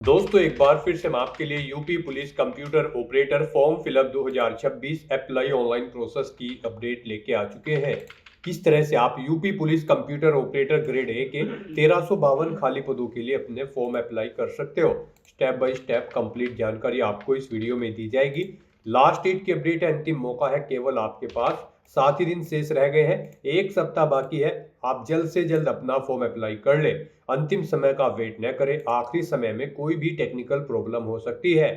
दोस्तों एक बार फिर से हम आपके लिए UP police computer operator form fill up 2026 apply online process की अपडेट लेके आ चुके हैं। किस तरह से आप UP police computer operator grade A के 1352 खाली पदों के लिए अपने फॉर्म अप्लाई कर सकते हो। स्टेप बाय स्टेप कंप्लीट जानकारी आपको इस वीडियो में दी जाएगी। लास्ट डेट की अपडेट है, अंतिम मौका है, केवल आपके पास 7 ही दिन शेष रह गए हैं, एक सप्ताह बाकी है। आप जल्द से जल्द अपना फॉर्म अप्लाई कर ले। अंतिम समय का वेट न करें, आखिरी समय में कोई भी टेक्निकल प्रॉब्लम हो सकती है।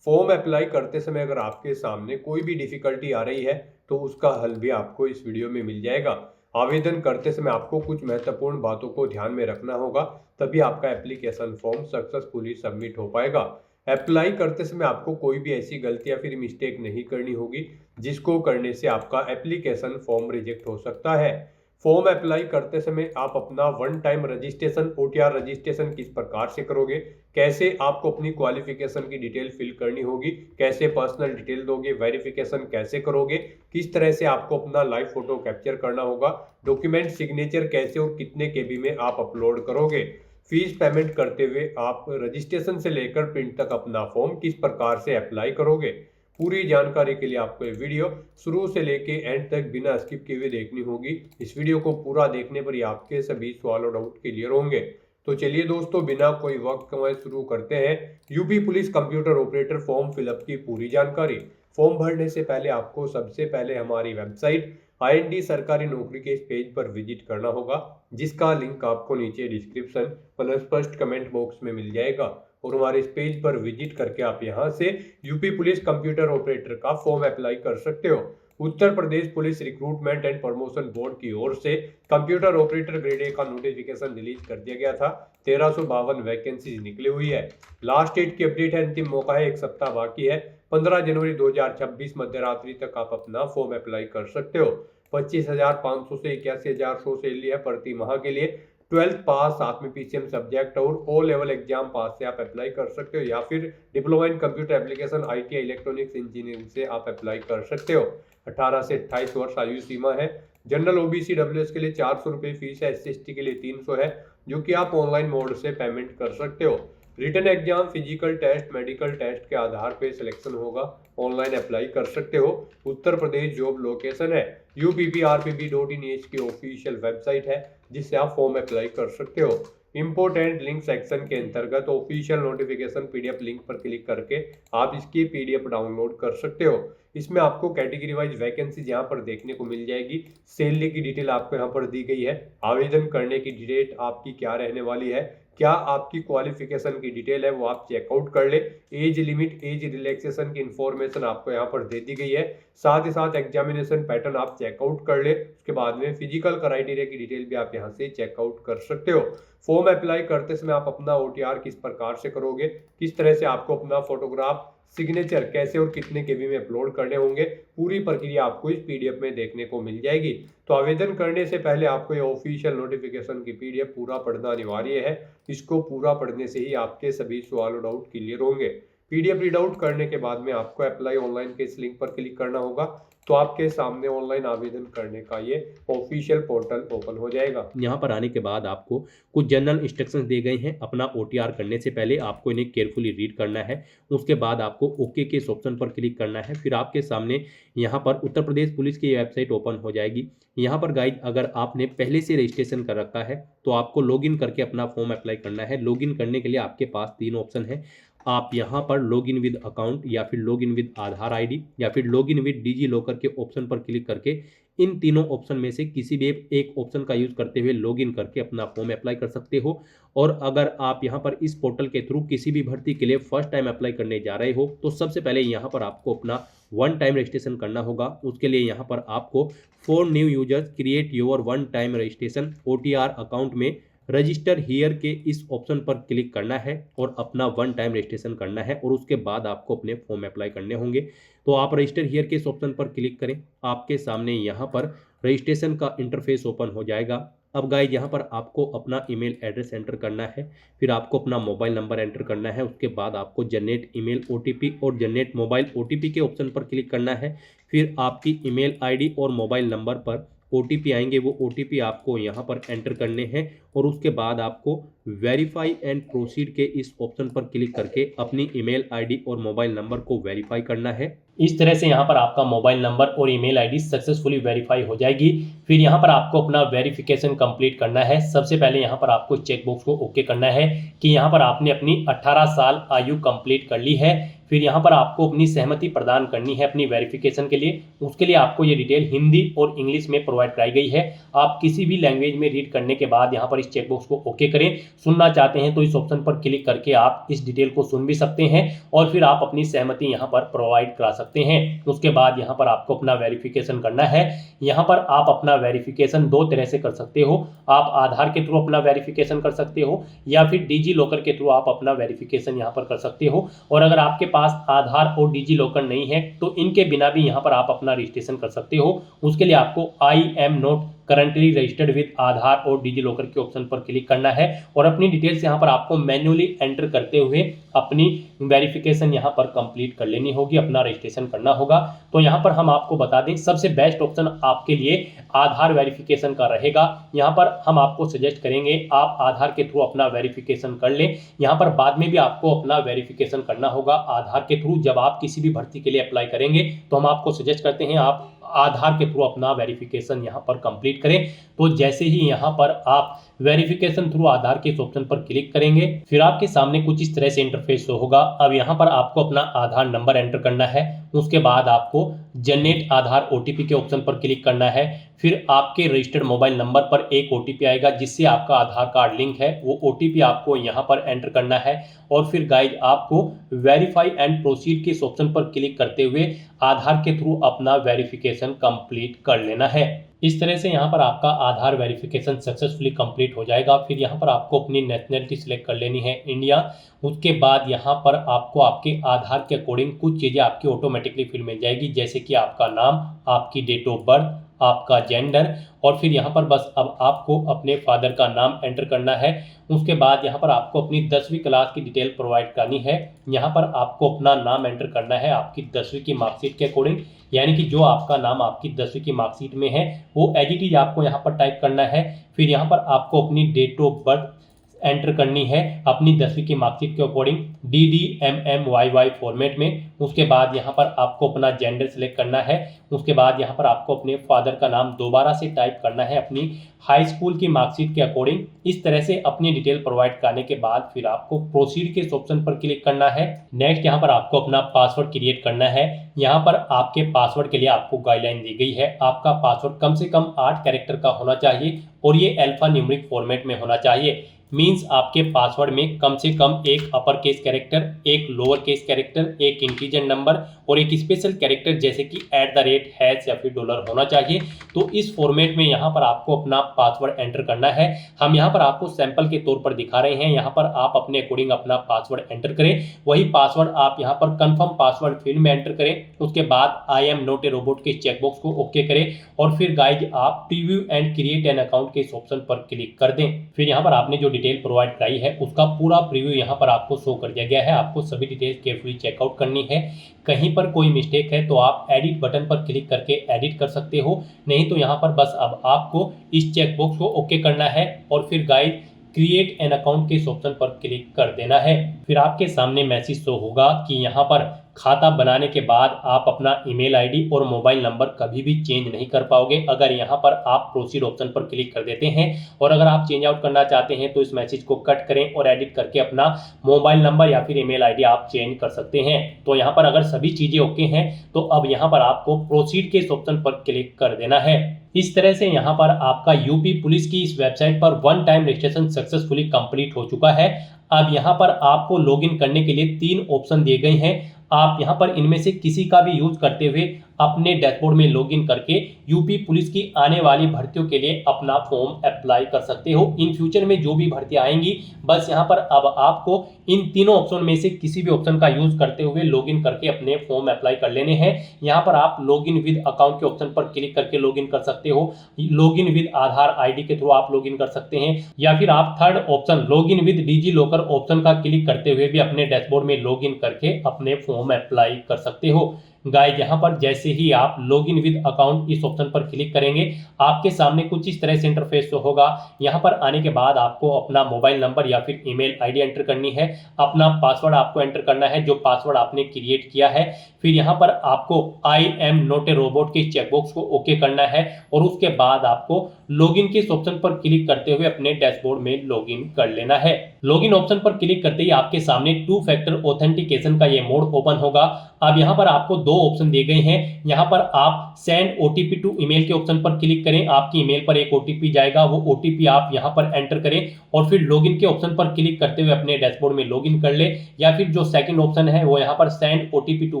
फॉर्म अप्लाई करते समय अगर आपके सामने कोई भी डिफिकल्टी आ रही है तो उसका हल भी आपको इस वीडियो में मिल जाएगा। आवेदन करते समय आपको कुछ महत्वपूर्ण बातों को ध्यान में रखना होगा, तभी आपका एप्लीकेशन फॉर्म सक्सेसफुली सबमिट हो पाएगा। अप्लाई करते समय आपको कोई भी ऐसी गलती या फिर मिस्टेक नहीं करनी होगी जिसको करने से आपका एप्लीकेशन फॉर्म रिजेक्ट हो सकता है। फॉर्म अप्लाई करते समय आप अपना one time registration OTR registration किस प्रकार से करोगे, कैसे आपको अपनी क्वालिफिकेशन की डिटेल फिल करनी होगी, कैसे पर्सनल डिटेल दोगे, वेरिफिकेशन कैसे करोगे, किस तरह से आपको अपना लाइव फोटो कैप्चर करना होगा, डॉक्यूमेंट सिग्नेचर कैसे और कितने केबी में आप अपलोड करोगे, फीस पेमेंट करते हुए आप रजिस्ट्रेशन से लेकर प्रिंट तक अपना फॉर्म किस प्रकार से अप्लाई करोगे। पूरी जानकारी के लिए आपको ये वीडियो शुरू से लेके एंड तक बिना स्किप किए हुए देखनी होगी। इस वीडियो को पूरा देखने पर ही आपके सभी सवाल और डाउट क्लियर होंगे। तो चलिए दोस्तों, बिना कोई वक्त कमाए शुरू करते हैं UP police computer operator form fill up की पूरी जानकारी। फॉर्म भरने से पहले आपको सबसे पहले हमारी वेबसाइट आईएनडी सरकारी नौकरी के इस पेज पर विजिट करना होगा, जिसका लिंक आपको नीचे description plus first comment box में मिल जाएगा। और हमारे इस पेज पर विजिट करके आप यहां से यूपी पुलिस कंप्यूटर ऑपरेटर का फॉर्म अप्लाई कर सकते हो। Uttar Pradesh police recruitment and promotion board की ओर से कंप्यूटर ऑपरेटर ग्रेड ए का नोटिफिकेशन रिलीज कर दिया गया था। 1352 वैकेंसी निकली हुई है। लास्ट डेट की अपडेट है, अंतिम मौका है, एक सप्ताह बाकी है। 15 जनवरी 2026 मध्य रात्रि तक आप अपना फॉर्म अप्लाई कर सकते हो। 25,500 से 81,100 सैलरी है प्रति माह के लिए। 12th पास, साथ में पीसीएम सब्जेक्ट और ओ लेवल एग्जाम पास से आप अप्लाई कर सकते हो, या फिर diploma in computer application ITI electronics engineering से आप अप्लाई कर सकते हो। 18 से 28 वर्ष आयु सीमा है। जनरल ओबीसी डब्ल्यूएस के लिए 400 रुपये फीस है, एससी/एसटी के लिए 300 है, जो कि आप ऑनलाइन मोड से पेमेंट कर सकते हो। Written exam, physical test, medical test के आधार पे सिलेक्शन होगा। ऑनलाइन अप्लाई कर सकते हो। उत्तर प्रदेश जॉब लोकेशन है UPPRPB.in की ऑफिशियल वेबसाइट है, जिससे आप फॉर्म अप्लाई कर सकते हो। इंपोर्टेंट लिंक सेक्शन के अंतर्गत ऑफिशियल नोटिफिकेशन पीडीएफ लिंक पर क्लिक करके आप इसकी पीडीएफ डाउनलोड कर सकते हो। इसमें आपको कैटेगरी वाइज वैकेंसी यहाँ पर देखने को मिल जाएगी। सैलरी की डिटेल आपको यहाँ पर दी गई है। आवेदन करने की डेट आपकी क्या रहने वाली है, क्या आपकी क्वालिफिकेशन की डिटेल है, वो आप चेकआउट कर ले। एज लिमिट, एज रिलैक्सेशन की इंफॉर्मेशन आपको यहाँ पर दे दी गई है। साथ ही साथ एग्जामिनेशन पैटर्न आप चेकआउट कर ले। उसके बाद में फिजिकल क्राइटेरिया की डिटेल भी आप यहाँ से चेकआउट कर सकते हो। फॉर्म अप्लाई करते समय आप अपना ओटीआर किस प्रकार से करोगे, किस तरह से आपको अपना फोटोग्राफ, सिग्नेचर कैसे और कितने केबी में अपलोड करने होंगे, पूरी प्रक्रिया आपको इस पीडीएफ में देखने को मिल जाएगी। तो आवेदन करने से पहले आपको ये ऑफिशियल नोटिफिकेशन की पीडीएफ पूरा पढ़ना अनिवार्य है। इसको पूरा पढ़ने से ही आपके सभी सवाल और डाउट क्लियर होंगे। पीडीएफ रीड आउट करने के बाद में आपको अप्लाई ऑनलाइन के इस लिंक पर क्लिक करना होगा, तो आपके सामने ऑनलाइन आवेदन करने का ये ऑफिशियल पोर्टल ओपन हो जाएगा। यहाँ पर आने के बाद आपको कुछ जनरल इंस्ट्रक्शंस दिए गए हैं। अपना ओटीआर करने से पहले आपको इन्हें केयरफुली रीड करना है। उसके बाद आपको ओके के इस ऑप्शन पर क्लिक करना है। फिर आपके सामने यहाँ पर उत्तर प्रदेश पुलिस की वेबसाइट ओपन हो जाएगी। यहाँ पर गाइज, अगर आपने पहले से रजिस्ट्रेशन कर रखा है तो आपको लॉगिन करके अपना फॉर्म अप्लाई करना है। लॉगिन करने के लिए आपके पास 3 ऑप्शन है। आप यहाँ पर लॉगिन विद अकाउंट, या फिर लॉगिन विद आधार आईडी, या फिर लॉगिन विद डिजी लॉकर के ऑप्शन पर क्लिक करके इन तीनों ऑप्शन में से किसी भी एक ऑप्शन का यूज करते हुए लॉगिन करके अपना फॉर्म अप्लाई कर सकते हो। और अगर आप यहाँ पर इस पोर्टल के थ्रू किसी भी भर्ती के लिए फर्स्ट टाइम अप्लाई करने जा रहे हो तो सबसे पहले यहाँ पर आपको अपना वन टाइम रजिस्ट्रेशन करना होगा। उसके लिए यहाँ पर आपको for new users create your one time registration OTR account में रजिस्टर हियर के इस ऑप्शन पर क्लिक करना है और अपना वन टाइम रजिस्ट्रेशन करना है, और उसके बाद आपको अपने फॉर्म अप्लाई करने होंगे। तो आप रजिस्टर हियर के इस ऑप्शन पर क्लिक करें। आपके सामने यहाँ पर रजिस्ट्रेशन का इंटरफेस ओपन हो जाएगा। अब गाइज, यहाँ पर आपको अपना ईमेल एड्रेस एंटर करना है। फिर आपको अपना मोबाइल नंबर एंटर करना है। उसके बाद आपको जनरेट ईमेल ओटीपी और जनरेट मोबाइल ओटीपी के ऑप्शन पर क्लिक करना है। फिर आपकी ईमेल आईडी और मोबाइल नंबर पर ओटीपी आएंगे, वो ओटीपी आपको यहाँ पर एंटर करने हैं, और उसके बाद आपको वेरीफाई एंड प्रोसीड के इस ऑप्शन पर क्लिक करके अपनी ईमेल आईडी और मोबाइल नंबर को वेरीफाई करना है। इस तरह से यहाँ पर आपका मोबाइल नंबर और ईमेल आईडी सक्सेसफुली वेरीफाई हो जाएगी। फिर यहाँ पर आपको अपना वेरिफिकेशन कंप्लीट करना है। सबसे पहले यहाँ पर आपको चेकबॉक्स को ओके करना है कि यहाँ पर आपने अपनी 18 साल आयु कंप्लीट कर ली है। फिर यहाँ पर आपको अपनी सहमति प्रदान करनी है अपनी वेरिफिकेशन के लिए। उसके लिए आपको ये डिटेल हिंदी और इंग्लिश में प्रोवाइड कराई गई है। आप किसी भी लैंग्वेज में रीड करने के बाद यहाँ पर इस चेकबॉक्स को ओके करें। सुनना चाहते हैं तो इस ऑप्शन पर क्लिक करके आप इस डिटेल को सुन भी सकते हैं और फिर आप अपनी सहमति यहाँ पर प्रोवाइड करा सकते हैं। उसके बाद यहाँ पर आपको अपना वेरिफिकेशन करना है। यहाँ पर आप अपना वेरिफिकेशन दो तरह से कर सकते हो। आप आधार के थ्रू अपना वेरिफिकेशन कर सकते हो या फिर डिजी लॉकर के थ्रू आप अपना वेरिफिकेशन यहाँ पर कर सकते हो। और अगर आपके पास आधार और डिजी लॉकर नहीं है तो इनके बिना भी यहाँ पर आप अपना रजिस्ट्रेशन कर सकते हो। उसके लिए आपको I am not currently registered with Aadhaar और डिजी लॉकर के ऑप्शन पर क्लिक करना है और अपनी डिटेल्स यहाँ पर आपको मैन्युअली एंटर करते हुए अपनी वेरिफिकेशन यहाँ पर कंप्लीट कर लेनी होगी, अपना रजिस्ट्रेशन करना होगा। तो यहाँ पर हम आपको बता दें सबसे बेस्ट ऑप्शन आपके लिए आधार वेरिफिकेशन का रहेगा। यहाँ पर हम आपको सजेस्ट करेंगे आप आधार के थ्रू अपना वेरिफिकेशन कर लें। यहाँ पर बाद में भी आपको अपना वेरिफिकेशन करना होगा आधार के थ्रू। जब आप किसी भी भर्ती के लिए अप्लाई करेंगे तो हम आपको सजेस्ट करते हैं आप आधार के थ्रू अपना वेरिफिकेशन यहाँ पर कंप्लीट करें। तो जैसे ही यहाँ पर आप वेरिफिकेशन थ्रू आधार के इस ऑप्शन पर क्लिक करेंगे फिर आपके सामने कुछ इस तरह से इंटरफेस होगा। अब यहाँ पर आपको अपना आधार नंबर एंटर करना है। उसके बाद आपको जनरेट आधार ओटीपी के ऑप्शन पर क्लिक करना है। फिर आपके रजिस्टर्ड मोबाइल नंबर पर एक ओटीपी आएगा जिससे आपका आधार कार्ड लिंक है। वो ओटीपी आपको यहाँ पर एंटर करना है और फिर गाइज आपको वेरीफाई एंड प्रोसीड के इस ऑप्शन पर क्लिक करते हुए आधार के थ्रू अपना वेरिफिकेशन कंप्लीट कर लेना है। इस तरह से यहाँ पर आपका आधार वेरिफिकेशन सक्सेसफुली कंप्लीट हो जाएगा। फिर यहाँ पर आपको अपनी नेशनलिटी सिलेक्ट कर लेनी है इंडिया। उसके बाद यहाँ पर आपको आपके आधार के अकॉर्डिंग कुछ चीज़ें आपकी ऑटोमेटिकली फिल मिल जाएगी जैसे कि आपका नाम, आपकी डेट ऑफ बर्थ, आपका जेंडर और फिर यहाँ पर बस अब आपको अपने फादर का नाम एंटर करना है। उसके बाद यहाँ पर आपको अपनी 10वीं क्लास की डिटेल प्रोवाइड करनी है। यहाँ पर आपको अपना नाम एंटर करना है आपकी 10वीं की मार्कशीट के अकॉर्डिंग, यानी कि जो आपका नाम आपकी 10वीं की मार्कशीट में है वो एज इट इज आपको यहाँ पर टाइप करना है। फिर यहाँ पर आपको अपनी डेट ऑफ बर्थ एंटर करनी है अपनी 10वीं की मार्कशीट के अकॉर्डिंग DDMMYY फॉर्मेट में। उसके बाद यहाँ पर आपको अपना जेंडर सिलेक्ट करना है। उसके बाद यहाँ पर आपको अपने फादर का नाम दोबारा से टाइप करना है अपनी हाई स्कूल की मार्कशीट के अकॉर्डिंग। इस तरह से अपनी डिटेल प्रोवाइड करने के बाद फिर आपको प्रोसीड के इस ऑप्शन पर क्लिक करना है। नेक्स्ट यहाँ पर आपको अपना पासवर्ड क्रिएट करना है। यहाँ पर आपके पासवर्ड के लिए आपको गाइडलाइन दी गई है। आपका पासवर्ड कम से कम 8 कैरेक्टर का होना चाहिए और ये अल्फा न्यूमेरिक फॉर्मेट में होना चाहिए। मीन्स आपके पासवर्ड में कम से कम एक अपर केस कैरेक्टर, एक लोअर केस कैरेक्टर, एक इंटीजर नंबर और एक स्पेशल कैरेक्टर जैसे कि @ या फिर डॉलर होना चाहिए। तो इस फॉर्मेट में यहाँ पर आपको अपना पासवर्ड एंटर करना है। हम यहाँ पर आपको सैंपल के तौर पर दिखा रहे हैं। यहाँ पर आप अपने अकॉर्डिंग अपना पासवर्ड एंटर करें। वही पासवर्ड आप यहाँ पर कंफर्म पासवर्ड फील्ड में एंटर करें। उसके बाद आई एम नॉट ए रोबोट के चेकबॉक्स को ओके करें और फिर गाइज आप preview and create an account के इस ऑप्शन पर क्लिक कर दें। फिर यहाँ पर आपने जो डिटेल प्रोवाइड कराई है उसका पूरा प्रीव्यू यहाँ पर आपको शो कर दिया गया है। आपको सभी डिटेल्स केयरफुली चेकआउट करनी है। कहीं पर कोई मिस्टेक है तो आप एडिट बटन पर क्लिक करके एडिट कर सकते हो, नहीं तो यहाँ पर बस अब आपको इस चेकबॉक्स को ओके करना है और फिर गाइड क्रिएट एन अकाउंट के इस ऑप्शन पर क्लिक कर देना है। फिर आपके सामने मैसेज शो होगा कि यहाँ पर खाता बनाने के बाद आप अपना ईमेल आईडी और मोबाइल नंबर कभी भी चेंज नहीं कर पाओगे अगर यहाँ पर आप प्रोसीड ऑप्शन पर क्लिक कर देते हैं। और अगर आप चेंज आउट करना चाहते हैं तो इस मैसेज को कट करें और एडिट करके अपना मोबाइल नंबर या फिर ईमेल आईडी आप चेंज कर सकते हैं। तो यहाँ पर अगर सभी चीज़ें ओके हैं तो अब यहाँ पर आपको प्रोसीड के इस ऑप्शन पर क्लिक कर देना है। इस तरह से यहाँ पर आपका यूपी पुलिस की इस वेबसाइट पर 1 टाइम रजिस्ट्रेशन सक्सेसफुली कंप्लीट हो चुका है। अब यहाँ पर आपको लॉगिन करने के लिए 3 ऑप्शन दिए गए हैं। आप यहाँ पर इनमें से किसी का भी यूज करते हुए अपने डैशबोर्ड में लॉगिन करके यूपी पुलिस की आने वाली भर्तियों के लिए अपना फॉर्म अप्लाई कर सकते हो। इन फ्यूचर में जो भी भर्तियां आएंगी बस यहाँ पर अब आपको इन तीनों ऑप्शन में से किसी भी ऑप्शन का यूज करते हुए लॉगिन करके अपने फॉर्म अप्लाई कर लेने हैं। यहाँ पर आप लॉगिन विद अकाउंट के ऑप्शन पर क्लिक करके लॉगिन कर सकते हो। लॉगिन विद आधार आईडी के थ्रू आप लॉगिन कर सकते हैं या फिर आप third option login with DigiLocker option का क्लिक करते हुए भी अपने डैशबोर्ड में लॉगिन करके अपने फॉर्म अप्लाई कर सकते हो। गाइस यहाँ पर जैसे ही आप लॉगिन विद अकाउंट इस ऑप्शन पर क्लिक करेंगे आपके सामने कुछ इस तरह से इंटरफेस होगा। यहाँ पर आने के बाद आपको अपना मोबाइल नंबर या फिर ईमेल आईडी एंटर करनी है, अपना पासवर्ड आपको एंटर करना है जो पासवर्ड आपने क्रिएट किया है। फिर यहाँ पर आपको I am not a robot के चेकबॉक्स को ओके करना है और उसके बाद आपको लॉगिन के इस ऑप्शन पर क्लिक करते हुए अपने डैशबोर्ड में लॉगिन कर लेना है। लॉगिन ऑप्शन पर क्लिक करते ही आपके सामने टू फैक्टर ऑथेंटिकेशन का ये मोड ओपन होगा। अब यहाँ पर आपको दो ऑप्शन दिए गए हैं। यहाँ पर आप सेंड ओटीपी टू ईमेल के ऑप्शन पर क्लिक करें, आपकी ईमेल पर एक ओटीपी जाएगा, वो ओटीपी आप यहाँ पर एंटर करें और फिर लॉगिन के ऑप्शन पर क्लिक करते हुए अपने डैशबोर्ड में लॉगिन कर ले। या फिर जो सेकंड ऑप्शन है वो यहाँ पर सेंड ओटीपी टू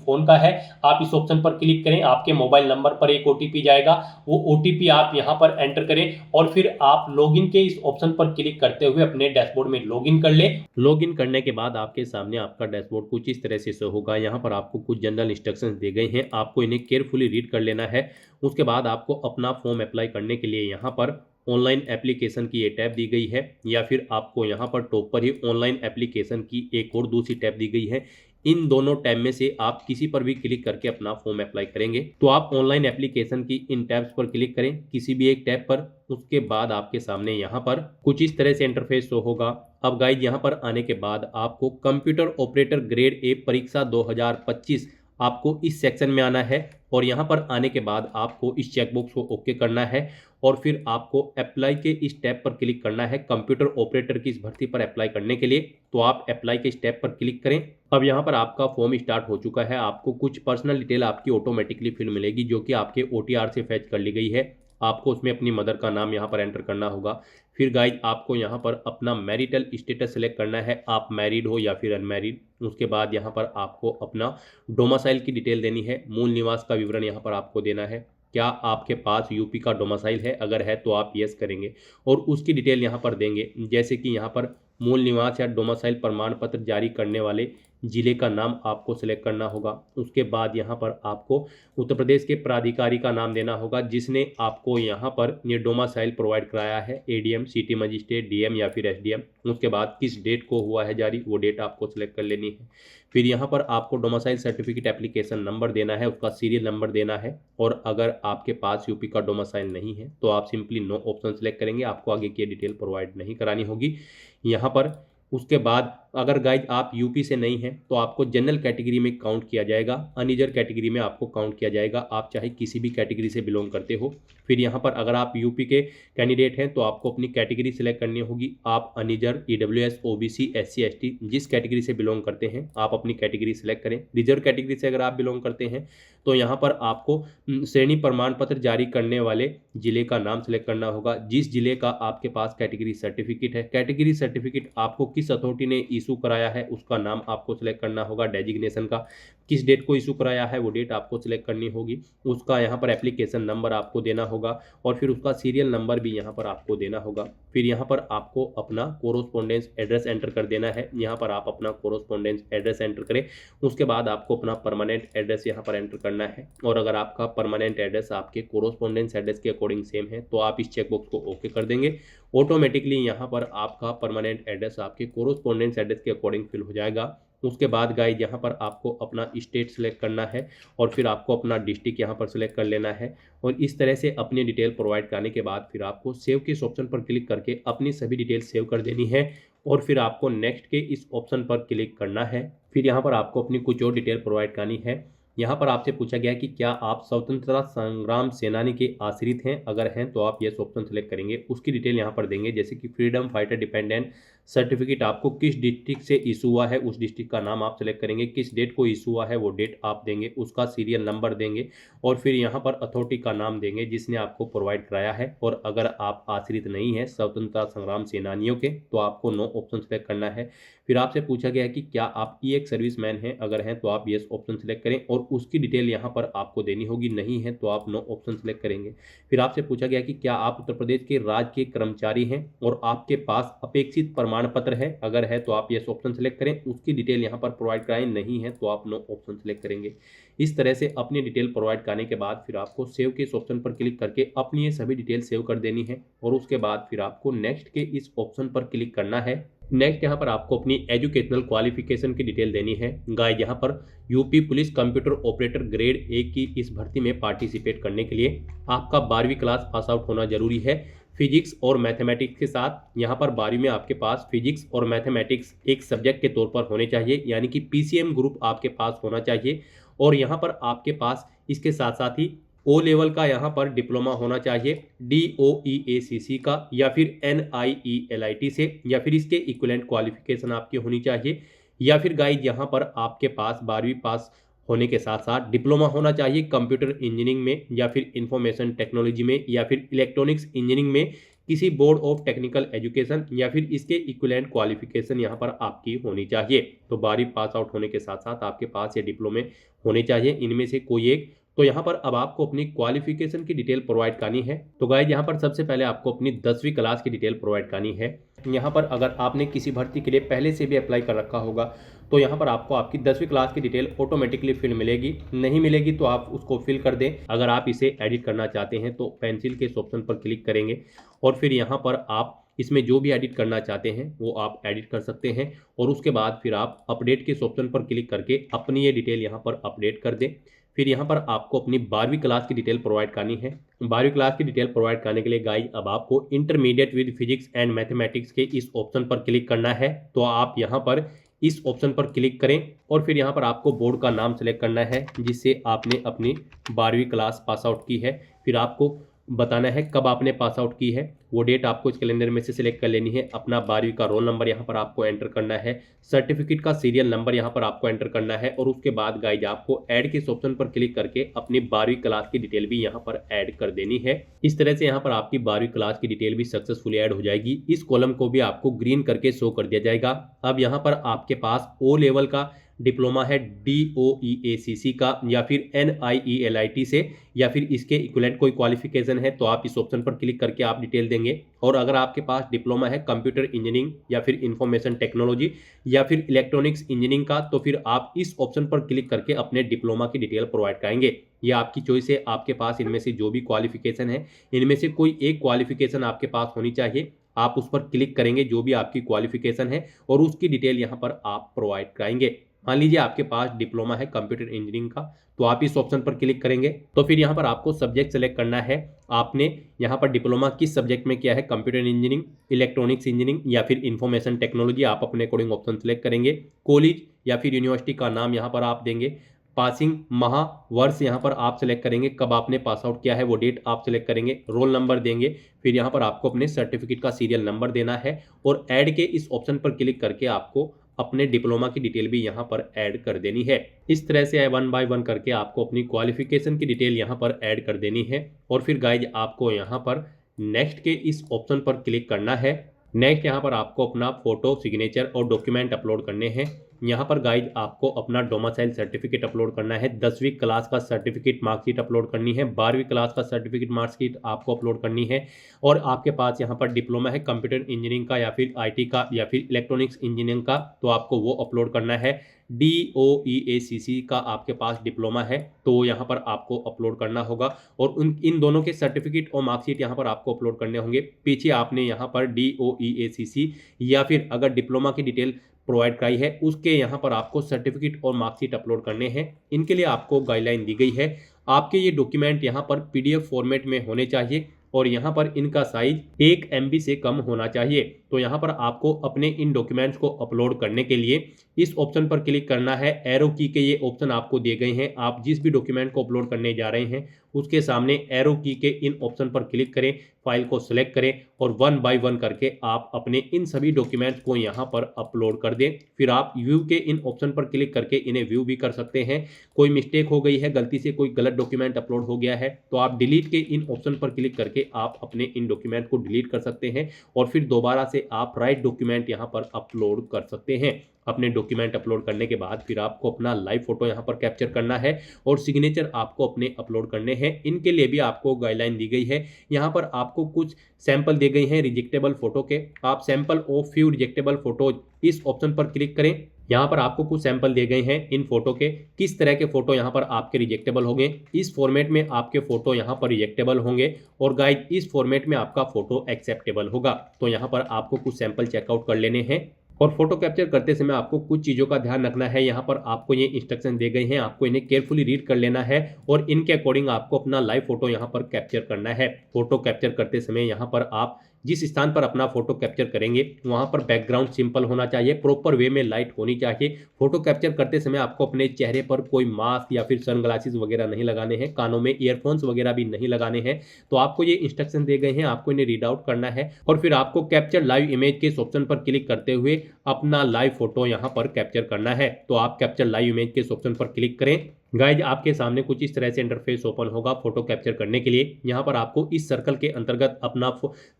फोन का है, आप इस ऑप्शन पर क्लिक करें, आपके मोबाइल नंबर पर एक ओटीपी जाएगा, वो ओटीपी आप यहाँ पर एंटर करें और फिर आप लॉगिन के इस ऑप्शन पर क्लिक करते हुए अपने डैशबोर्ड में लॉगिन कर ले। लॉगिन करने के बाद आपके सामने आपका डैशबोर्ड कुछ इस तरह से शो होगा। यहाँ पर आपको कुछ जनरल इंस्ट्रक्शंस दिए गए हैं, आपको इन्हें केयरफुली रीड कर लेना है। उसके बाद आपको अपना फॉर्म अप्लाई करने के लिए यहाँ पर ऑनलाइन एप्लीकेशन की ये टैब दी गई है, या फिर आपको यहाँ पर टॉप पर ही ऑनलाइन एप्लीकेशन की एक और दूसरी टैब दी गई है। इन दोनों टैब में से आप किसी पर भी क्लिक करके अपना फॉर्म अप्लाई करेंगे। तो आप ऑनलाइन एप्लीकेशन की इन टैब्स पर क्लिक करें, किसी भी एक टैब पर। उसके बाद आपके सामने यहाँ पर कुछ इस तरह से इंटरफेस शो होगा। अब गाइज यहाँ पर आने के बाद आपको कंप्यूटर ऑपरेटर ग्रेड ए परीक्षा 2025 आपको इस सेक्शन में आना है और यहाँ पर आने के बाद आपको इस चेकबॉक्स को ओके करना है और फिर आपको अप्लाई के इस टैब पर क्लिक करना है कंप्यूटर ऑपरेटर की इस भर्ती पर अप्लाई करने के लिए। तो आप अप्लाई के इस टैब पर क्लिक करें। अब यहाँ पर आपका फॉर्म स्टार्ट हो चुका है। आपको कुछ पर्सनल डिटेल आपकी ऑटोमेटिकली फिल मिलेगी जो कि आपके OTR से फैच कर ली गई है। आपको उसमें अपनी मदर का नाम यहाँ पर एंटर करना होगा। फिर गाइज आपको यहाँ पर अपना मैरिटल स्टेटस सेलेक्ट करना है, आप मैरिड हो या फिर अनमैरिड। उसके बाद यहाँ पर आपको अपना डोमासाइल की डिटेल देनी है, मूल निवास का विवरण यहाँ पर आपको देना है। क्या आपके पास यूपी का डोमासाइल है? अगर है तो आप यस करेंगे और उसकी डिटेल यहाँ पर देंगे, जैसे कि यहाँ पर मूल निवास या डोमासाइल प्रमाण पत्र जारी करने वाले जिले का नाम आपको सिलेक्ट करना होगा। उसके बाद यहाँ पर आपको उत्तर प्रदेश के प्राधिकारी का नाम देना होगा जिसने आपको यहाँ पर ये डोमासाइल प्रोवाइड कराया है, ADM, सिटी मजिस्ट्रेट, DM या फिर SDM। उसके बाद किस डेट को हुआ है जारी, वो डेट आपको सिलेक्ट कर लेनी है। फिर यहाँ पर आपको डोमासाइल सर्टिफिकेट एप्लीकेशन नंबर देना है, उसका सीरियल नंबर देना है। और अगर आपके पास यूपी का डोमासाइल नहीं है तो आप सिंपली नो ऑप्शन सेलेक्ट करेंगे, आपको आगे की डिटेल प्रोवाइड नहीं करानी होगी यहाँ पर। उसके बाद अगर गाइज आप यूपी से नहीं हैं तो आपको जनरल कैटेगरी में काउंट किया जाएगा, अनरिजर्व कैटेगरी में आपको काउंट किया जाएगा, आप चाहे किसी भी कैटेगरी से बिलोंग करते हो। फिर यहाँ पर अगर आप यूपी के कैंडिडेट हैं तो आपको अपनी कैटेगरी सिलेक्ट करनी होगी। आप unreserve, EWS, OBC, SC, ST जिस कैटेगरी से बिलोंग करते हैं आप अपनी कैटेगरी सिलेक्ट करें। रिजर्व कैटेगरी से अगर आप बिलोंग करते हैं तो यहाँ पर आपको श्रेणी प्रमाण पत्र जारी करने वाले जिले का नाम सिलेक्ट करना होगा, जिस जिले का आपके पास कैटेगरी सर्टिफिकेट है। कैटेगरी सर्टिफिकेट आपको किस अथॉरिटी ने इशू कराया है उसका नाम आपको सिलेक्ट करना होगा, डेजिग्नेशन का किस डेट को इशू कराया है वो डेट आपको सिलेक्ट करनी होगी। उसका यहाँ पर एप्लीकेशन नंबर आपको देना होगा और फिर उसका सीरियल नंबर भी यहाँ पर आपको देना होगा। फिर यहाँ पर आपको अपना कोरोस्पोंडेंस एड्रेस एंटर कर देना है, यहाँ पर आप अपना कोरोस्पोंडेंस एड्रेस एंटर करें। उसके बाद आपको अपना परमानेंट एड्रेस यहाँ पर एंटर करना है और अगर आपका परमानेंट एड्रेस आपके कोरोस्पोंडेंस एड्रेस के अकॉर्डिंग सेम है तो आप इस चेकबॉक्स को ओके कर देंगे। ऑटोमेटिकली यहाँ पर आपका परमानेंट एड्रेस आपके कोरोस्पोंडेंस एड्रेस के अकॉर्डिंग फिल हो जाएगा। उसके बाद गाइज यहाँ पर आपको अपना स्टेट सेलेक्ट करना है और फिर आपको अपना डिस्ट्रिक्ट यहाँ पर सेलेक्ट कर लेना है और इस तरह से अपनी डिटेल प्रोवाइड करने के बाद फिर आपको सेव के इस ऑप्शन पर क्लिक करके अपनी सभी डिटेल सेव कर देनी है और फिर आपको नेक्स्ट के इस ऑप्शन पर क्लिक करना है। फिर यहाँ पर आपको अपनी कुछ और डिटेल प्रोवाइड करनी है। यहाँ पर आपसे पूछा गया है कि क्या आप स्वतंत्रता संग्राम सेनानी के आश्रित हैं, अगर हैं तो आप यस ऑप्शन सेलेक्ट करेंगे। उसकी डिटेल यहाँ पर देंगे, जैसे कि फ्रीडम फाइटर डिपेंडेंट सर्टिफिकेट आपको किस डिस्ट्रिक्ट से इशू हुआ है उस डिस्ट्रिक्ट का नाम आप सेलेक्ट करेंगे, किस डेट को इशू हुआ है वो डेट आप देंगे, उसका सीरियल नंबर देंगे और फिर यहाँ पर अथॉरिटी का नाम देंगे जिसने आपको प्रोवाइड कराया है। और अगर आप आश्रित नहीं है स्वतंत्रता संग्राम सेनानियों के तो आपको नो ऑप्शन सेलेक्ट करना है। फिर आपसे पूछा गया है कि क्या आप एक सर्विसमैन हैं, अगर हैं तो आप यस ऑप्शन सेलेक्ट करें और उसकी डिटेल यहाँ पर आपको देनी होगी, नहीं है तो आप नो ऑप्शन सेलेक्ट करेंगे। फिर आपसे पूछा गया कि क्या आप उत्तर प्रदेश के राज्य के कर्मचारी हैं और आपके पास अपेक्षित प्रमाण प्रमाण पत्र है, अगर है तो आप यस ऑप्शन सेलेक्ट करें, उसकी डिटेल यहाँ पर प्रोवाइड कराएं, नहीं है तो आप नो ऑप्शन सेलेक्ट करेंगे। इस तरह से अपनी डिटेल प्रोवाइड कराने के बाद फिर आपको सेव के इस ऑप्शन पर क्लिक करके अपनी ये सभी डिटेल सेव कर देनी है और उसके बाद फिर आपको नेक्स्ट के इस ऑप्शन पर क्लिक करना है। नेक्स्ट यहाँ पर आपको अपनी एजुकेशनल क्वालिफिकेशन की डिटेल देनी है। गाइस यहाँ पर UP police computer operator grade A की इस भर्ती में पार्टिसिपेट करने के लिए आपका 12वीं क्लास पास आउट होना जरूरी है फिजिक्स और मैथमेटिक्स के साथ। यहाँ पर 12वीं में आपके पास फिजिक्स और मैथमेटिक्स एक सब्जेक्ट के तौर पर होने चाहिए, यानी कि पीसीएम ग्रुप आपके पास होना चाहिए। और यहाँ पर आपके पास इसके साथ साथ ही ओ लेवल का यहाँ पर डिप्लोमा होना चाहिए DOEACC का या फिर NIELIT से, या फिर इसके इक्विवेलेंट क्वालिफिकेशन आपकी होनी चाहिए। या फिर गाइज यहाँ पर आपके पास 12वीं पास होने के साथ साथ डिप्लोमा होना चाहिए कंप्यूटर इंजीनियरिंग में या फिर इंफॉर्मेशन टेक्नोलॉजी में या फिर इलेक्ट्रॉनिक्स इंजीनियरिंग में किसी बोर्ड ऑफ टेक्निकल एजुकेशन या फिर इसके इक्विवेलेंट क्वालिफिकेशन यहाँ पर आपकी होनी चाहिए। तो 12वीं पास आउट होने के साथ साथ आपके पास ये डिप्लोमे होने चाहिए, इनमें से कोई एक। तो यहाँ पर अब आपको अपनी क्वालिफिकेशन की डिटेल प्रोवाइड करनी है। तो गाइज यहाँ पर सबसे पहले आपको अपनी 10वीं क्लास की डिटेल प्रोवाइड करनी है। यहाँ पर अगर आपने किसी भर्ती के लिए पहले से भी अप्लाई कर रखा होगा तो यहाँ पर आपको आपकी 10वीं क्लास की डिटेल ऑटोमेटिकली फिल मिलेगी, नहीं मिलेगी तो आप उसको फिल कर दें। अगर आप इसे एडिट करना चाहते हैं तो पेंसिल के इस ऑप्शन पर क्लिक करेंगे और फिर यहाँ पर आप इसमें जो भी एडिट करना चाहते हैं वो आप एडिट कर सकते हैं। और उसके बाद फिर आप अपडेट के इस ऑप्शन पर क्लिक करके अपनी ये डिटेल यहाँ पर अपडेट कर दें। फिर यहाँ पर आपको अपनी 12वीं क्लास की डिटेल प्रोवाइड करनी है। 12वीं क्लास की डिटेल प्रोवाइड करने के लिए गाइस अब आपको intermediate with physics and mathematics के इस ऑप्शन पर क्लिक करना है। तो आप यहाँ पर इस ऑप्शन पर क्लिक करें और फिर यहाँ पर आपको बोर्ड का नाम सेलेक्ट करना है जिससे आपने अपनी 12वीं क्लास पास आउट की है। फिर आपको बताना है कब आपने पास आउट की है, वो डेट आपको इस कैलेंडर में से सिलेक्ट कर लेनी है। अपना 12वीं का रोल नंबर यहाँ पर आपको एंटर करना है, सर्टिफिकेट का सीरियल नंबर यहाँ पर आपको एंटर करना है और उसके बाद गाइज आपको ऐड के इस ऑप्शन पर क्लिक करके अपनी 12वीं क्लास की डिटेल भी यहाँ पर ऐड कर देनी है। इस तरह से यहाँ पर आपकी 12वीं क्लास की डिटेल भी सक्सेसफुली ऐड हो जाएगी। इस कॉलम को भी आपको ग्रीन करके शो कर दिया जाएगा। अब यहाँ पर आपके पास ओ लेवल का डिप्लोमा है DOEACC का या फिर NIELIT से या फिर इसके इक्विवेलेंट कोई क्वालिफिकेशन है तो आप इस ऑप्शन पर क्लिक करके आप डिटेल देंगे। और अगर आपके पास डिप्लोमा है कंप्यूटर इंजीनियरिंग या फिर इंफॉर्मेशन टेक्नोलॉजी या फिर इलेक्ट्रॉनिक्स इंजीनियरिंग का तो फिर आप इस ऑप्शन पर क्लिक करके अपने डिप्लोमा की डिटेल प्रोवाइड कराएंगे। ये आपकी चॉइस है, आपके पास इनमें से जो भी क्वालिफिकेशन है इनमें से कोई एक क्वालिफिकेशन आपके पास होनी चाहिए। आप उस पर क्लिक करेंगे जो भी आपकी क्वालिफिकेशन है और उसकी डिटेल यहाँ पर आप प्रोवाइड कराएंगे। मान लीजिए आपके पास डिप्लोमा है कंप्यूटर इंजीनियरिंग का तो आप इस ऑप्शन पर क्लिक करेंगे। तो फिर यहाँ पर आपको सब्जेक्ट सेलेक्ट करना है, आपने यहाँ पर डिप्लोमा किस सब्जेक्ट में किया है, कंप्यूटर इंजीनियरिंग, इलेक्ट्रॉनिक्स इंजीनियरिंग या फिर इंफॉर्मेशन टेक्नोलॉजी। आप अपने अकॉर्डिंग ऑप्शन सेलेक्ट करेंगे। कॉलेज या फिर यूनिवर्सिटी का नाम यहाँ पर आप देंगे, पासिंग माह वर्ष यहाँ पर आप सेलेक्ट करेंगे, कब आपने पास आउट किया है वो डेट आप सेलेक्ट करेंगे, रोल नंबर देंगे। फिर यहाँ पर आपको अपने सर्टिफिकेट का सीरियल नंबर देना है और ऐड के इस ऑप्शन पर क्लिक करके आपको अपने डिप्लोमा की डिटेल भी यहाँ पर ऐड कर देनी है। इस तरह से 1 बाय 1 करके आपको अपनी क्वालिफिकेशन की डिटेल यहाँ पर ऐड कर देनी है। और फिर गाइज आपको यहाँ पर नेक्स्ट के इस ऑप्शन पर क्लिक करना है। नेक्स्ट यहाँ पर आपको अपना फोटो, सिग्नेचर और डॉक्यूमेंट अपलोड करने हैं। यहाँ पर गाइज आपको अपना डोमिसाइल सर्टिफिकेट अपलोड करना है, 10वीं क्लास का सर्टिफिकेट मार्कशीट अपलोड करनी है, 12वीं क्लास का सर्टिफिकेट मार्कशीट आपको अपलोड करनी है। और आपके पास यहाँ पर डिप्लोमा है कंप्यूटर इंजीनियरिंग का या फिर IT का या फिर इलेक्ट्रॉनिक्स इंजीनियरिंग का तो आपको वो अपलोड करना है। DOEACC का आपके पास डिप्लोमा है तो यहाँ पर आपको अपलोड करना होगा और इन दोनों के सर्टिफिकेट और मार्कशीट यहाँ पर आपको अपलोड करने होंगे। पीछे आपने यहाँ पर DOEACC या फिर अगर डिप्लोमा की डिटेल प्रोवाइड कराई है उसके यहाँ पर आपको सर्टिफिकेट और मार्कशीट अपलोड करने हैं। इनके लिए आपको गाइडलाइन दी गई है, आपके ये डॉक्यूमेंट यहाँ पर PDF फॉर्मेट में होने चाहिए और यहाँ पर इनका साइज 1 MB से कम होना चाहिए। तो यहाँ पर आपको अपने इन डॉक्यूमेंट्स को अपलोड करने के लिए इस ऑप्शन पर क्लिक करना है। एरो की के ये ऑप्शन आपको दिए गए हैं, आप जिस भी डॉक्यूमेंट को अपलोड करने जा रहे हैं उसके सामने एरो की के इन ऑप्शन पर क्लिक करें, फाइल को सिलेक्ट करें और 1 बाय 1 करके आप अपने इन सभी डॉक्यूमेंट्स को यहाँ पर अपलोड कर दें। फिर आप व्यू के इन ऑप्शन पर क्लिक करके इन्हें व्यू भी कर सकते हैं। कोई मिस्टेक हो गई है, गलती से कोई गलत डॉक्यूमेंट अपलोड हो गया है तो आप डिलीट के इन ऑप्शन पर क्लिक करके आप अपने इन डॉक्यूमेंट को डिलीट कर सकते हैं और फिर दोबारा से आप राइट डॉक्यूमेंट यहाँ पर अपलोड कर सकते हैं। अपने डॉक्यूमेंट अपलोड करने के बाद फिर आपको अपना लाइव फोटो यहाँ पर कैप्चर करना है और सिग्नेचर आपको अपने अपलोड करने हैं। इनके लिए भी आपको गाइडलाइन दी गई है। यहाँ पर आपको कुछ सैंपल दिए गए हैं रिजेक्टेबल फोटो के। आप सैंपल ऑफ फ्यू रिजेक्टेबल फोटो इस ऑप्शन पर क्लिक करें। यहाँ पर आपको कुछ सैंपल दिए गए हैं इन फोटो के, किस तरह के फोटो यहाँ पर आपके रिजेक्टेबल होंगे। इस फॉर्मेट में आपके फोटो यहाँ पर रिजेक्टेबल होंगे और गाइज इस फॉर्मेट में आपका फोटो एक्सेप्टेबल होगा। तो यहाँ पर आपको कुछ सैंपल चेकआउट कर लेने हैं और फोटो कैप्चर करते समय आपको कुछ चीज़ों का ध्यान रखना है। यहाँ पर आपको ये इंस्ट्रक्शन दिए गए हैं, आपको इन्हें केयरफुली रीड कर लेना है और इनके अकॉर्डिंग आपको अपना लाइव फोटो यहाँ पर कैप्चर करना है। फोटो कैप्चर करते समय यहाँ पर आप जिस स्थान पर अपना फोटो कैप्चर करेंगे वहाँ पर बैकग्राउंड सिंपल होना चाहिए, प्रॉपर वे में लाइट होनी चाहिए। फोटो कैप्चर करते समय आपको अपने चेहरे पर कोई मास्क या फिर सनग्लासेस वगैरह नहीं लगाने हैं, कानों में ईयरफोन्स वगैरह भी नहीं लगाने हैं। तो आपको ये इंस्ट्रक्शन दिए गए हैं, आपको इन्हें रीड आउट करना है और फिर आपको कैप्चर लाइव इमेज के इस ऑप्शन पर क्लिक करते हुए अपना लाइव फोटो यहाँ पर कैप्चर करना है। तो आप कैप्चर लाइव इमेज के इस ऑप्शन पर क्लिक करें। गाइज आपके सामने कुछ इस तरह से इंटरफेस ओपन होगा फोटो कैप्चर करने के लिए। यहाँ पर आपको इस सर्कल के अंतर्गत अपना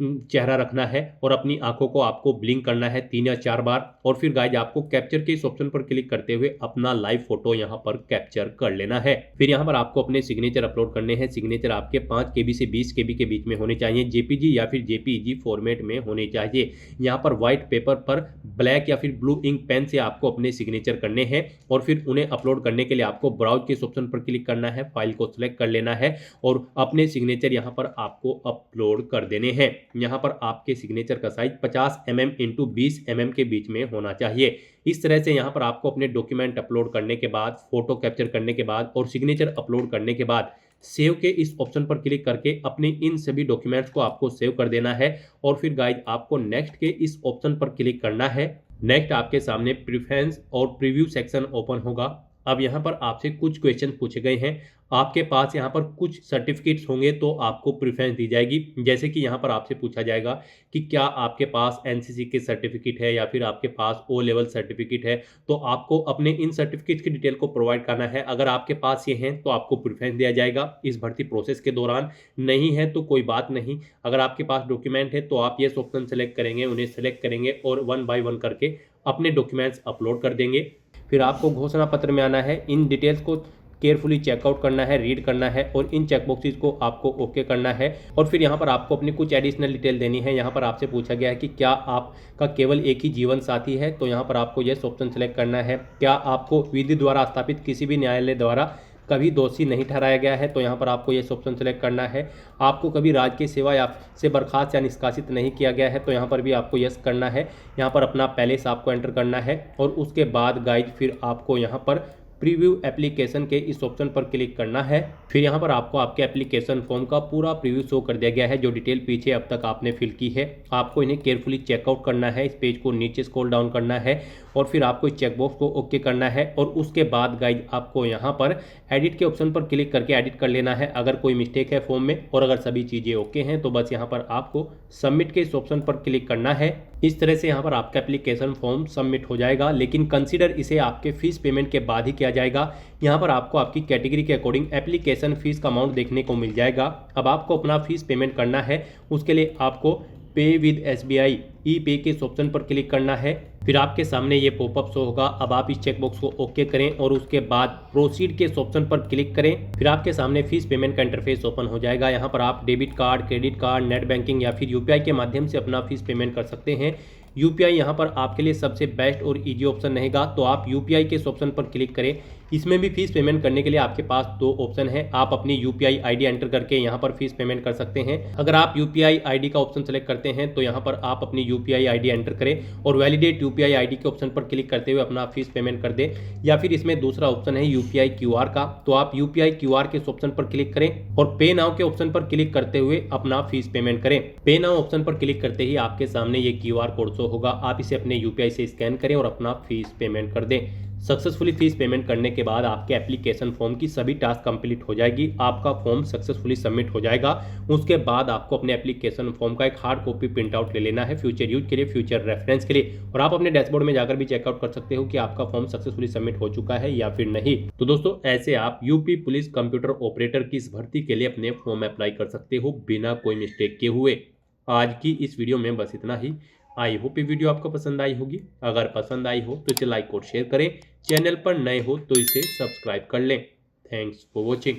चेहरा रखना है और अपनी आंखों को आपको ब्लिंक करना है 3 या 4 बार और फिर गाइज आपको कैप्चर के इस ऑप्शन पर क्लिक करते हुए अपना लाइव फोटो यहाँ पर कैप्चर कर लेना है। फिर यहाँ पर आपको अपने सिग्नेचर अपलोड करने हैं। सिग्नेचर आपके 5 KB से 20 KB के बीच में होने चाहिए, JPG या फिर JPEG फॉर्मेट में होने चाहिए। यहाँ पर व्हाइट पेपर पर ब्लैक या फिर ब्लू इंक पेन से आपको अपने सिग्नेचर करने हैं और फिर उन्हें अपलोड करने के लिए आपको ब्राउज के इस ऑप्शन पर क्लिक करना है, फाइल को सिलेक्ट कर लेना है और अपने सिग्नेचर यहां पर आपको अपलोड कर देने हैं। यहां पर आपके सिग्नेचर का साइज 50 mm × 20 mm के बीच में होना चाहिए। इस तरह से यहां पर आपको अपने डॉक्यूमेंट अपलोड करने के बाद, फोटो कैप्चर करने के बाद और सिग्नेचर अपलोड करने के बाद सेव के इस ऑप्शन पर क्लिक करके अपने इन सभी डॉक्यूमेंट्स को आपको सेव कर देना है और फिर गाइज आपको नेक्स्ट के इस ऑप्शन पर क्लिक करना है। नेक्स्ट आपके सामने प्रेफरेंस और प्रीव्यू सेक्शन ओपन होगा। अब यहाँ पर आपसे कुछ क्वेश्चन पूछे गए हैं। आपके पास यहाँ पर कुछ सर्टिफिकेट्स होंगे तो आपको प्रेफरेंस दी जाएगी। जैसे कि यहाँ पर आपसे पूछा जाएगा कि क्या आपके पास NCC के सर्टिफिकेट है या फिर आपके पास O लेवल सर्टिफिकेट है, तो आपको अपने इन सर्टिफिकेट्स की डिटेल को प्रोवाइड करना है। अगर आपके पास ये हैं तो आपको प्रेफरेंस दिया जाएगा इस भर्ती प्रोसेस के दौरान। नहीं है तो कोई बात नहीं। अगर आपके पास डॉक्यूमेंट है तो आप ये ऑप्शन सेलेक्ट करेंगे, उन्हें सेलेक्ट करेंगे और 1 by 1 करके अपने डॉक्यूमेंट्स अपलोड कर देंगे। फिर आपको घोषणा पत्र में आना है, इन डिटेल्स को केयरफुली चेकआउट करना है, रीड करना है और इन चेकबॉक्सेस को आपको ओके करना है और फिर यहाँ पर आपको अपनी कुछ एडिशनल डिटेल देनी है। यहाँ पर आपसे पूछा गया है कि क्या आपका केवल एक ही जीवन साथी है, तो यहाँ पर आपको यस ऑप्शन सेलेक्ट करना है। क्या आपको विधि द्वारा स्थापित किसी भी न्यायालय द्वारा कभी दोषी नहीं ठहराया गया है, तो यहाँ पर आपको यस ऑप्शन सेलेक्ट करना है। आपको कभी राजकीय सेवा या से बर्खास्त या निष्कासित नहीं किया गया है, तो यहाँ पर भी आपको यस करना है। यहाँ पर अपना पैलेस आपको एंटर करना है और उसके बाद गाइड फिर आपको यहाँ पर प्रीव्यू एप्लीकेशन के इस ऑप्शन पर क्लिक करना है। फिर यहाँ पर आपको आपके एप्लीकेशन फॉर्म का पूरा प्रीव्यू शो कर दिया गया है, जो डिटेल पीछे अब तक आपने फिल की है। आपको इन्हें केयरफुली चेकआउट करना है, इस पेज को नीचे स्क्रॉल डाउन करना है और फिर आपको इस चेकबॉक्स को ओके करना है और उसके बाद गाइज आपको यहाँ पर एडिट के ऑप्शन पर क्लिक करके एडिट कर लेना है अगर कोई मिस्टेक है फॉर्म में, और अगर सभी चीज़ें ओके हैं तो बस यहाँ पर आपको सबमिट के इस ऑप्शन पर क्लिक करना है। इस तरह से यहाँ पर आपका एप्लीकेशन फॉर्म सबमिट हो जाएगा, लेकिन कंसीडर इसे आपके फीस पेमेंट के बाद ही किया जाएगा। यहाँ पर आपको आपकी कैटेगरी के अकॉर्डिंग एप्लीकेशन फीस का अमाउंट देखने को मिल जाएगा। अब आपको अपना फीस पेमेंट करना है, उसके लिए आपको पे विद SBI ई-पे के इस ऑप्शन पर क्लिक करना है। फिर आपके सामने ये पॉपअप शो होगा। अब आप इस चेकबॉक्स को ओके करें और उसके बाद प्रोसीड के इस ऑप्शन पर क्लिक करें। फिर आपके सामने फीस पेमेंट का इंटरफेस ओपन हो जाएगा। यहाँ पर आप debit card, credit card, net banking या फिर UPI के माध्यम से अपना फीस पेमेंट कर सकते हैं। UPI यहाँ पर आपके लिए सबसे बेस्ट और इजी ऑप्शन रहेगा, तो आप UPI के इस ऑप्शन पर क्लिक करें। इसमें भी फीस पेमेंट करने के लिए आपके पास 2 ऑप्शन है। आप अपनी UPI ID एंटर करके यहाँ पर फीस पेमेंट कर सकते हैं। अगर आप UPI ID का ऑप्शन सेलेक्ट करते हैं तो यहाँ पर आप अपनी UPI ID एंटर करें और वैलिडेट UPI ID के ऑप्शन पर क्लिक करते हुए अपना फीस पेमेंट कर दें। या फिर इसमें दूसरा ऑप्शन है UPI QR का, तो आप UPI QR के इस ऑप्शन पर क्लिक करें और पे नाउ के ऑप्शन पर क्लिक करते हुए अपना फीस पेमेंट करें। पे नाउ ऑप्शन पर क्लिक करते ही आपके सामने ये QR कोड शो होगा। आप इसे अपने UPI से स्कैन करें और अपना फीस पेमेंट कर दें। सक्सेसफुली फीस पेमेंट करने के बाद आपके एप्लीकेशन फॉर्म की सभी टास्क कंप्लीट हो जाएगी। आपका फॉर्म सक्सेसफुली सबमिट हो जाएगा। उसके बाद आपको अपने एप्लीकेशन फॉर्म का एक हार्ड कॉपी प्रिंट आउट ले लेना है फ्यूचर यूज के लिए, फ्यूचर रेफरेंस के लिए, और आप अपने डैशबोर्ड में जाकर भी चेकआउट कर सकते हो कि आपका फॉर्म सक्सेसफुली सबमिट हो चुका है या फिर नहीं। तो दोस्तों, ऐसे आप यूपी पुलिस कंप्यूटर ऑपरेटर की इस भर्ती के लिए अपने फॉर्म अप्लाई कर सकते हो बिना कोई मिस्टेक के हुए। आज की इस वीडियो में बस इतना ही। आई होप ये वीडियो आपको पसंद आई होगी। अगर पसंद आई हो तो इसे लाइक और शेयर करें। चैनल पर नए हो तो इसे सब्सक्राइब कर लें। Thanks for watching.